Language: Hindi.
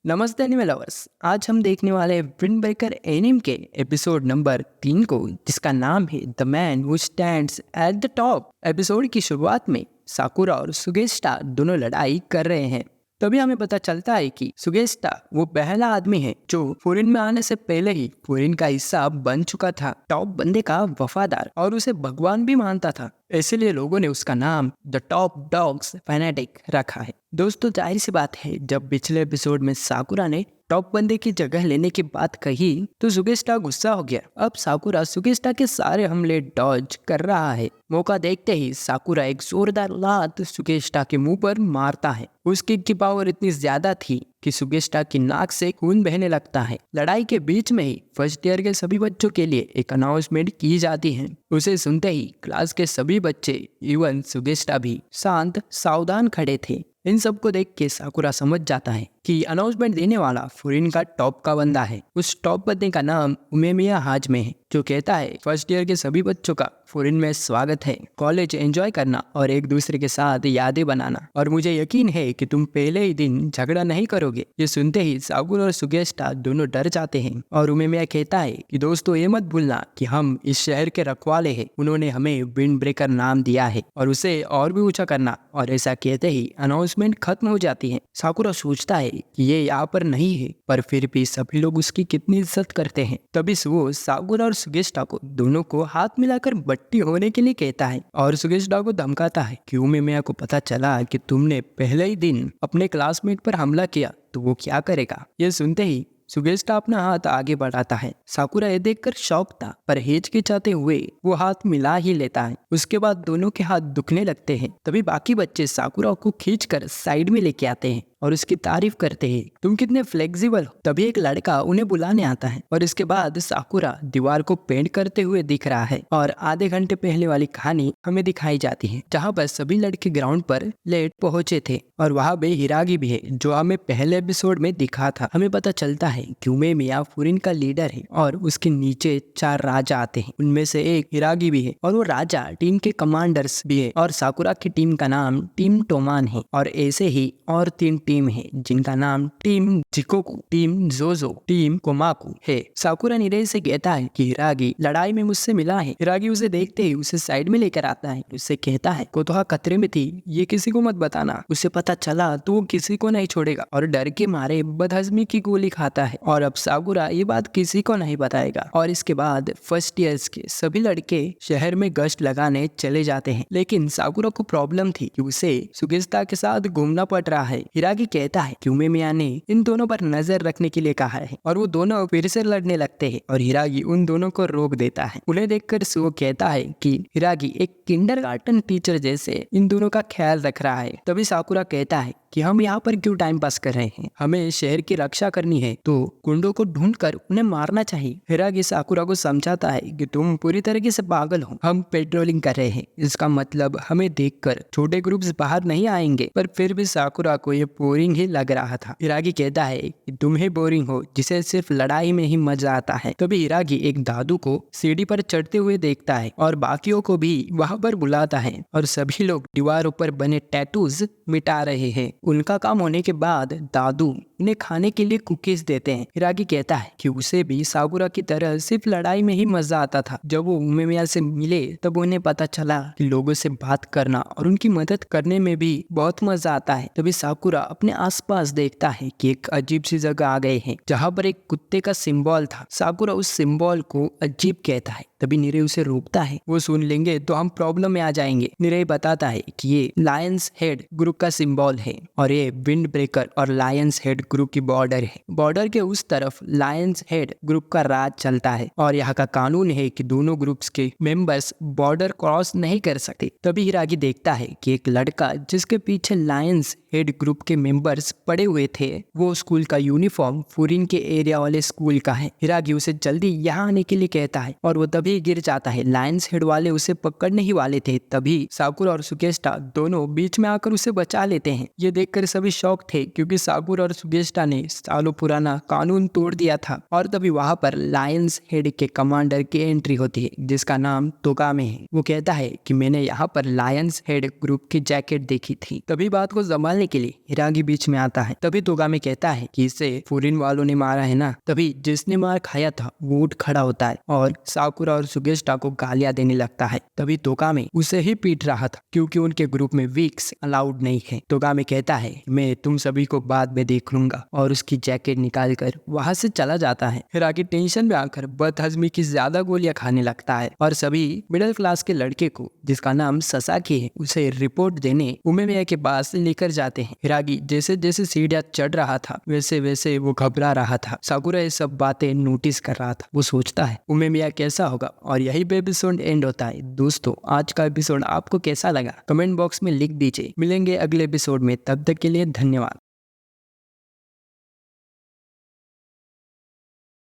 नमस्ते एनिमे लवर्स। आज हम देखने वाले हैं विंड ब्रेकर एनिम के एपिसोड नंबर 3 को, जिसका नाम है the man who stands at the top. Episode की शुरुआत में साकुरा और सुगेस्टा दोनों लड़ाई कर रहे हैं। तभी हमें पता चलता है कि सुगेस्टा वो पहला आदमी है जो फॉरेन में आने से पहले ही फॉरेन का हिस्सा बन चुका था, टॉप बंदे का वफादार, और उसे भगवान भी मानता था। इसलिए लोगों ने उसका नाम द टॉप डॉग्स फैनेटिक रखा है। दोस्तों, जाहिर सी बात है, जब पिछले एपिसोड में साकुरा ने टॉप बंदे की जगह लेने की बात कही तो सुगेस्टा गुस्सा हो गया। अब साकुरा सुगेस्टा के सारे हमले डॉज कर रहा है। मौका देखते ही साकुरा एक जोरदार लात सुगेस्टा के मुंह पर मारता है। उस किक की पावर इतनी ज्यादा थी कि सुगेस्टा की नाक से खून बहने लगता है। लड़ाई के बीच में ही फर्स्ट ईयर के सभी बच्चों के लिए एक अनाउंसमेंट की जाती है। उसे सुनते ही क्लास के सभी बच्चे, इवन सुगेस्टा भी शांत सावधान खड़े थे। इन सब को देख के साकुरा समझ जाता है कि अनाउंसमेंट देने वाला फॉरेन का टॉप का बंदा है। उस टॉप बंदे का नाम उमेमिया हाजमे है, जो कहता है फर्स्ट ईयर के सभी बच्चों का फॉरेन में स्वागत है। कॉलेज एंजॉय करना और एक दूसरे के साथ यादें बनाना, और मुझे यकीन है कि तुम पहले ही दिन झगड़ा नहीं करोगे। ये सुनते ही साकुरा और सुगेस्टा दोनों डर जाते हैं और उमेमिया कहता है कि दोस्तों, ये मत भूलना कि हम इस शहर के रखवाले हैं। उन्होंने हमें विंड ब्रेकर नाम दिया है और उसे और भी ऊंचा करना। और ऐसा कहते ही अनाउंसमेंट खत्म हो जाती है। साकुरा सोचता है कि ये यहाँ पर नहीं है, पर फिर भी सभी लोग उसकी कितनी इज्जत करते हैं। तभी वो साकुरा और सुगेस्टा को दोनों को हाथ मिलाकर बट्टी होने के लिए कहता है और सुगेस्टा को धमकाता है कि उमेमिया को पता चला कि तुमने पहले ही दिन अपने क्लासमेट पर हमला किया तो वो क्या करेगा। ये सुनते ही सुगेस्टा अपना हाथ आगे बढ़ाता है। साकुरा ये देखकर शॉक था, पर हिचकिचाते हुए वो हाथ मिला ही लेता है। उसके बाद दोनों के हाथ दुखने लगते हैं। तभी बाकी बच्चे साकुरा को खींचकर साइड में लेके आते हैं और उसकी तारीफ करते हैं, तुम कितने फ्लेक्सिबल हो। तभी एक लड़का उन्हें बुलाने आता है और इसके बाद साकुरा दीवार को पेंट करते हुए दिख रहा है। और आधे घंटे पहले वाली कहानी हमें दिखाई जाती है, जहाँ पर सभी लड़के ग्राउंड पर लेट पहुंचे थे और वहाँ पे हिरागी भी है, जो हमें पहले एपिसोड में दिखा था। हमें पता चलता है कि उमेमिया फॉरेन का लीडर है और उसके नीचे 4 राजा आते हैं। उनमें से एक हिरागी भी है और वो राजा टीम के कमांडर्स भी है। और साकुरा की टीम का नाम टीम टोमान है। और ऐसे ही और 3 टीम है जिनका नाम टीम जिकोकू, टीम जोजो, टीम कोमाकू है। साकुरा नीरज से कहता है कि हिरागी लड़ाई में मुझसे मिला है। हिरागी उसे देखते ही उसे साइड में लेकर आता है। उससे कहता है कोतोहा खतरे में थी, ये किसी को मत बताना। उसे पता चला तो वो किसी को नहीं छोड़ेगा और डर के मारे बदहजमी की गोली खाता है। और अब साकुरा ये बात किसी को नहीं बताएगा। और इसके बाद फर्स्ट ईयर्स के सभी लड़के शहर में गश्त लगाने चले जाते हैं। लेकिन साकुरा को प्रॉब्लम थी कि उसे सुगेस्टा के साथ घूमना पड़ रहा है। हिरागी कहता है कि उमेमिया ने इन दोनों पर नजर रखने के लिए कहा है और वो दोनों फिर से लड़ने लगते हैं और हिरागी उन दोनों को रोक देता है। उन्हें देखकर सुओ कहता है कि हिरागी एक किंडरगार्टन टीचर जैसे इन दोनों का ख्याल रख रहा है। तभी साकुरा कहता है कि हम यहाँ पर क्यों टाइम पास कर रहे हैं, हमें शहर की रक्षा करनी है, तो गुंडों को ढूंढकर उन्हें मारना चाहिए। हिरागी साकुरा को समझाता है कि तुम पूरी तरीके से पागल हो, हम पेट्रोलिंग कर रहे हैं, इसका मतलब हमें देखकर छोटे ग्रुप्स बाहर नहीं आएंगे। पर फिर भी साकुरा को ये बोरिंग ही लग रहा था। हिरागी कहता है कि तुम ही बोरिंग हो जिसे सिर्फ लड़ाई में ही मजा आता है। तभी हिरागी एक दादू को सीढ़ी पर चढ़ते हुए देखता है और बाकियों को भी वहां पर बुलाता है और सभी लोग दीवारों पर बने टैटूज मिटा रहे हैं। उनका काम होने के बाद दादू उन्हें खाने के लिए कुकीज देते हैं। हिरागी कहता है कि उसे भी साकुरा की तरह सिर्फ लड़ाई में ही मजा आता था। जब वो उमेमिया से मिले तब उन्हें पता चला कि लोगों से बात करना और उनकी मदद करने में भी बहुत मजा आता है। तभी साकुरा अपने आसपास देखता है कि एक अजीब सी जगह आ गए हैं, जहाँ पर एक कुत्ते का सिंबल था। साकुरा उस सिंबल को अजीब कहता है। तभी नीरे उसे रोकता है, वो सुन लेंगे तो हम प्रॉब्लम में आ जाएंगे। नीरे बताता है कि ये लायंस हेड ग्रुप का सिंबल है और ये विंड ब्रेकर और लायंस हेड ग्रुप की बॉर्डर है। बॉर्डर के उस तरफ लायंस हेड ग्रुप का राज चलता है और यहाँ का कानून है कि दोनों ग्रुप्स के मेंबर्स बॉर्डर क्रॉस नहीं कर सकते। तभी हिरागी देखता है कि एक लड़का जिसके पीछे लायंस हेड ग्रुप के मेंबर्स पड़े हुए थे, वो स्कूल का यूनिफॉर्म फॉरेन के एरिया वाले स्कूल का है। हिरागी उसे जल्दी यहाँ आने के लिए कहता है और वो तभी तभी गिर जाता है। लायंस हेड वाले उसे पकड़ने ही वाले थे, तभी साकुरा और सुगेस्टा दोनों बीच में आकर उसे बचा लेते हैं। ये देखकर सभी शॉक थे क्योंकि साकुरा और सुगेस्टा ने सालों पुराना कानून तोड़ दिया था। और तभी वहां पर लायंस हेड के कमांडर की एंट्री होती है जिसका नाम तोगामे है। वो कहता है कि मैंने यहाँ पर लायंस हेड ग्रुप की जैकेट देखी थी। तभी बात को संभालने के लिए हिरागी बीच में आता है। तभी तोगामे कहता है कि इसे फूरिन वालों ने मारा है ना। तभी जिसने मार खाया था वो उठ खड़ा होता है और साकुरा और सुगेस्टा को गालियां देने लगता है। तभी तोगामे उसे ही पीट रहा था क्योंकि उनके ग्रुप में वीक्स अलाउड नहीं है। तोगामे कहता है मैं तुम सभी को बाद में देख लूंगा और उसकी जैकेट निकाल कर वहां से चला जाता है। हिरागी टेंशन में आकर बदहजमी की ज्यादा गोलियां खाने लगता है और सभी मिडिल क्लास के लड़के को जिसका नाम ससाकी है उसे रिपोर्ट देने उमेमिया के पास लेकर जाते हैं। हिरागी जैसे जैसे सीढ़ियां चढ़ रहा था वैसे वैसे वो घबरा रहा था। साकुरा ये सब बातें नोटिस कर रहा था। वो सोचता है उमेमिया कैसा होगा और यही पे एपिसोड एंड होता है। दोस्तों आज का एपिसोड आपको कैसा लगा कमेंट बॉक्स में लिख दीजिए। मिलेंगे अगले एपिसोड में, तब तक के लिए धन्यवाद।